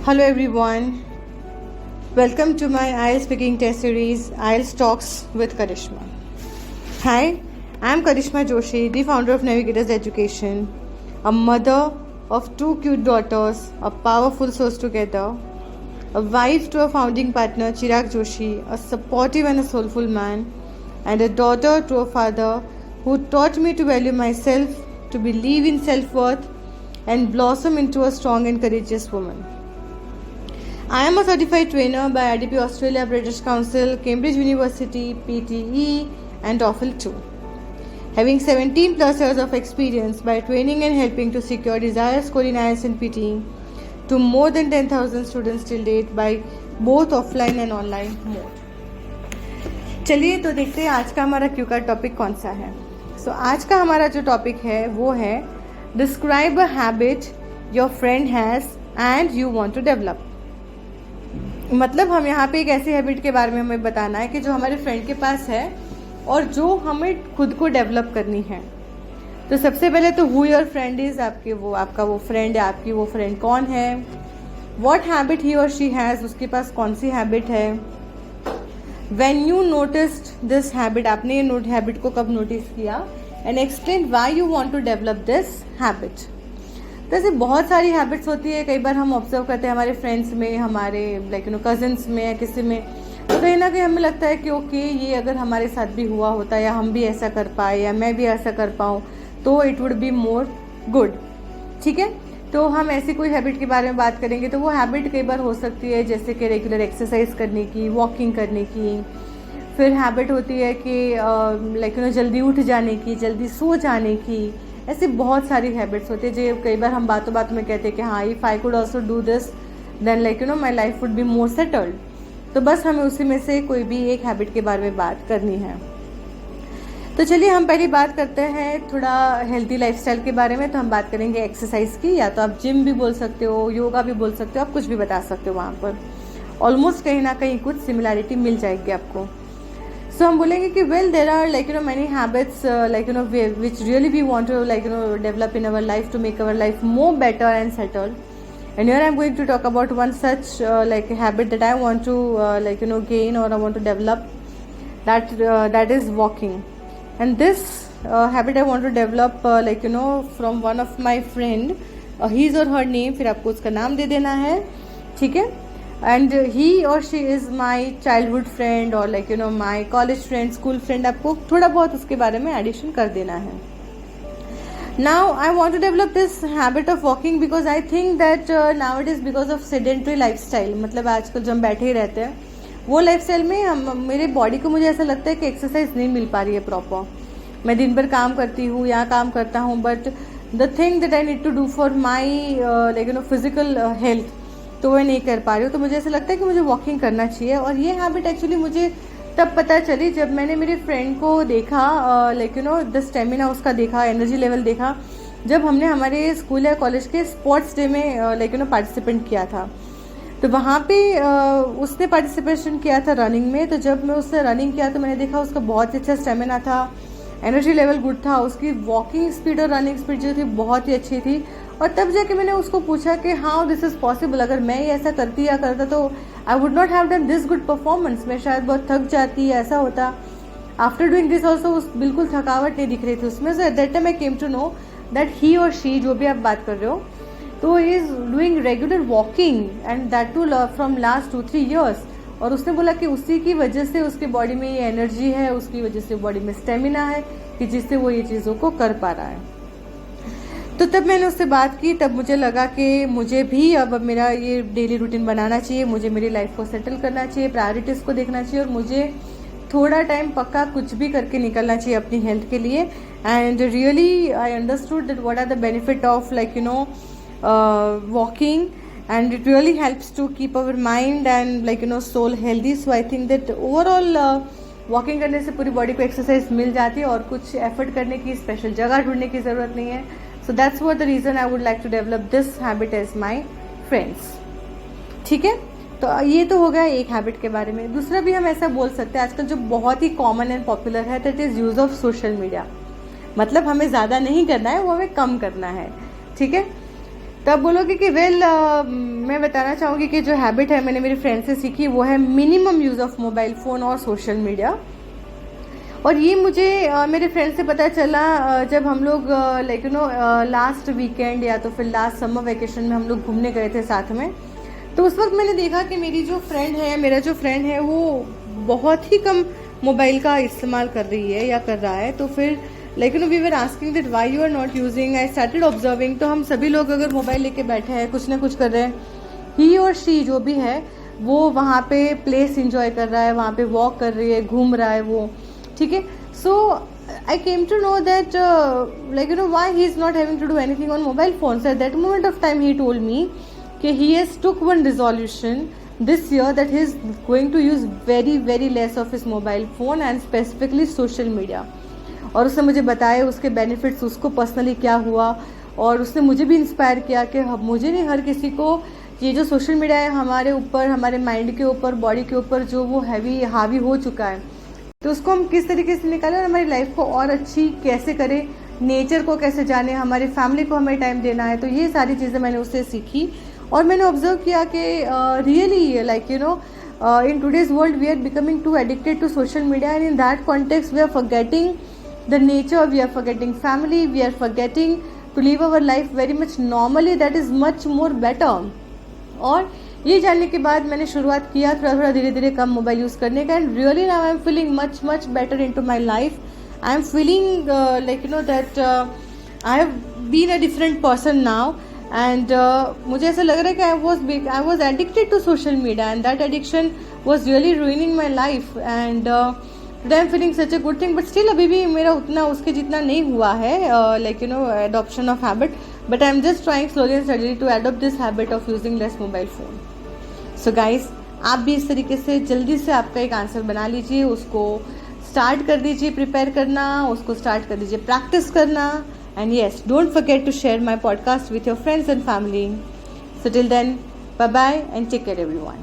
Hello everyone, welcome to my IELTS speaking test series IELTS Talks with Karishma. Hi, I am Karishma Joshi, the founder of Navigators Education, a mother of two cute daughters, a powerful source together, a wife to a founding partner Chirag Joshi, a supportive and a soulful man, and a daughter to a father who taught me to value myself, to believe in self-worth, and blossom into a strong and courageous woman. I am a certified trainer by IDP Australia, British Council, Cambridge University, PTE and TOEFL 2. Having 17 plus years of experience by training and helping to secure desired score in IELTS and PTE to more than 10,000 students till date by both offline and online mode. चलिए तो देखते हैं आज का हमारा Q का topic कौन सा है. आज का हमारा जो टॉपिक है वो है describe a habit your friend has and you want to develop. मतलब हम यहाँ पे एक ऐसी हैबिट के बारे में हमें बताना है कि जो हमारे फ्रेंड के पास है और जो हमें खुद को डेवलप करनी है. तो सबसे पहले तो हु योर फ्रेंड इज, आपका वो फ्रेंड है, आपकी वो फ्रेंड कौन है, व्हाट हैबिट ही और शी हैज़, उसके पास कौन सी हैबिट है, when you noticed this habit, आपने ये हैबिट को कब नोटिस किया, and explain why you want to develop this habit. तो ऐसे बहुत सारी हैबिट्स होती है. कई बार हम ऑब्जर्व करते हैं हमारे फ्रेंड्स में, हमारे कजिन्स में या किसी में, तो कहीं ना कहीं हमें लगता है कि ओके ये अगर हमारे साथ भी हुआ होता या हम भी ऐसा कर पाए या मैं भी ऐसा कर पाऊँ तो it would be more good. ठीक है, तो हम ऐसी कोई हैबिट के बारे में बात करेंगे. तो वो हैबिट कई बार हो सकती है जैसे कि रेगुलर एक्सरसाइज करने की, वॉकिंग करने की. फिर हैबिट होती है कि जल्दी उठ जाने की, जल्दी सो जाने की. ऐसी बहुत सारी हैबिट्स होती है जो कई बार हम बातों बातों में कहते हैं कि हाँ if I could also do this then my life would be more settled. तो बस हमें उसी में से कोई भी एक हैबिट के बारे में बात करनी है. तो चलिए हम पहली बात करते हैं थोड़ा हेल्दी लाइफस्टाइल के बारे में. तो हम बात करेंगे एक्सरसाइज की, या तो आप जिम भी बोल सकते हो, योगा भी बोल सकते हो, आप कुछ भी बता सकते हो. वहाँ पर ऑलमोस्ट कहीं ना कहीं कुछ सिमिलैरिटी मिल जाएगी आपको. सो हम बोलेंगे कि well there are many habits which really we want to develop in our life to make our life more better and settled. And here I am going to talk about one such habit that I want to gain or I want to develop. That is walking. And this habit I want to develop from one of my friend. His or her name, फिर आपको उसका नाम दे देना है. ठीक है. And he or she is my childhood friend or my college friend, school friend. आपको थोड़ा बहुत उसके बारे में एडिशन कर देना है. Now I want to develop this habit of walking because I think that nowadays because of sedentary lifestyle, मतलब आजकल जब हम बैठे ही रहते हैं वो लाइफस्टाइल में मेरे बॉडी को मुझे ऐसा लगता है कि एक्सरसाइज नहीं मिल पा रही है प्रॉपर. मैं दिन भर काम करती हूँ, यहाँ काम करता हूँ, but the thing that I need to do for my physical health तो वह नहीं कर पा रही हूँ. तो मुझे ऐसा लगता है कि मुझे वॉकिंग करना चाहिए. और ये हैबिट एक्चुअली मुझे तब पता चली जब मैंने मेरे फ्रेंड को देखा, द स्टेमिना उसका देखा, एनर्जी लेवल देखा, जब हमने हमारे स्कूल या कॉलेज के स्पोर्ट्स डे में पार्टिसिपेंट किया था. तो वहाँ पे उसने पार्टिसिपेशन किया था रनिंग में. तो जब मैं उससे रनिंग किया तो मैंने देखा उसका बहुत ही अच्छा स्टेमिना था, एनर्जी लेवल गुड था, उसकी वॉकिंग स्पीड और रनिंग स्पीड जो थी बहुत ही अच्छी थी. और तब जाके मैंने उसको पूछा कि हाउ दिस इज़ पॉसिबल, अगर मैं ये ऐसा करती या करता तो I would not have done this good performance, मैं शायद बहुत थक जाती, ऐसा होता. आफ्टर डूइंग दिस ऑल्सो उस बिल्कुल थकावट नहीं दिख रही थी उसमें. So at that time I came to know that he और शी, जो भी आप बात कर रहे हो, तो he is doing regular walking and that too from last 2-3 years. और उसने बोला कि उसी की वजह से उसकी बॉडी में ये एनर्जी है, उसकी वजह से बॉडी में स्टेमिना है कि जिससे वो ये चीज़ों को कर पा रहा है. तो तब मैंने उससे बात की, तब मुझे लगा कि मुझे भी अब मेरा ये डेली रूटीन बनाना चाहिए, मुझे मेरी लाइफ को सेटल करना चाहिए, प्रायोरिटीज़ को देखना चाहिए, और मुझे थोड़ा टाइम पक्का कुछ भी करके निकलना चाहिए अपनी हेल्थ के लिए. And really I understood that what are the benefit of walking, and it really helps to keep our mind and soul healthy. So I think that overall walking करने से पूरी बॉडी को एक्सरसाइज मिल जाती है और कुछ एफर्ट करने की, स्पेशल जगह ढूंढने की ज़रूरत नहीं है. So that's what the reason I would like to develop this habit as my friends. ठीक है, तो ये तो हो गया एक हैबिट के बारे में. दूसरा भी हम ऐसा बोल सकते हैं आजकल जो बहुत ही कॉमन एंड पॉपुलर है, that is use of social media. मतलब हमें ज़्यादा नहीं करना है, वो हमें कम करना है. ठीक है, तो आप बोलोगे कि मैं बताना चाहूँगी कि जो हैबिट है मैंने मेरी फ्रेंड से सीखी वो है minimum use of mobile phone और सोशल मीडिया। और ये मुझे मेरे फ्रेंड से पता चला जब हम लोग लाइक लास्ट वीकेंड या तो फिर लास्ट समर वेकेशन में हम लोग घूमने गए थे साथ में। तो उस वक्त मैंने देखा कि मेरा जो फ्रेंड है वो बहुत ही कम मोबाइल का इस्तेमाल कर रही है या कर रहा है। तो फिर we were asking that why you are not using. I started observing. तो हम सभी लोग अगर मोबाइल लेके बैठे हैं कुछ ना कुछ कर रहे हैं, ही और शी जो भी है वो वहाँ पे प्लेस इंजॉय कर रहा है, वहाँ पे वॉक कर रही है, घूम रहा है वो, ठीक है। So I came to know that why he is not having to do anything on mobile phone. At that moment of time he told me कि he has took one resolution this year that he is going to use very very less of his mobile phone and specifically social media। और उसने मुझे बताया उसके benefits, उसको personally क्या हुआ, और उसने मुझे भी इंस्पायर किया कि मुझे नहीं, हर किसी को ये जो सोशल मीडिया है हमारे ऊपर, हमारे माइंड के ऊपर, बॉडी के ऊपर जो वो हावी हो चुका है, तो उसको हम किस तरीके से निकालें और हमारी लाइफ को और अच्छी कैसे करें, नेचर को कैसे जाने, हमारी फैमिली को हमें टाइम देना है। तो ये सारी चीज़ें मैंने उससे सीखी और मैंने ऑब्जर्व किया कि really like in today's world we are becoming too addicted to social media, and in that context we are forgetting the nature, we are forgetting family, we are forgetting to live our life very much normally, that is much more better। और ये जानने के बाद मैंने शुरुआत किया थोड़ा धीरे धीरे कम मोबाइल यूज़ करने का, and really now I am feeling much better in to my life. I am feeling that I have been a different person now, and मुझे ऐसा लग रहा है कि I was addicted to social media, and that addiction was really ruining my life, and today I am feeling such a good thing. But still अभी भी मेरा उतना उसके जितना नहीं हुआ है adoption of habit, but I am just trying slowly and steadily to adopt this habit of using less mobile phone. So guys, आप भी इस तरीके से जल्दी से आपका एक आंसर बना लीजिए, उसको स्टार्ट कर दीजिए प्रिपेयर करना, उसको स्टार्ट कर दीजिए प्रैक्टिस करना। And yes, don't forget to share my podcast with your friends and family. So till then, bye bye and take care everyone.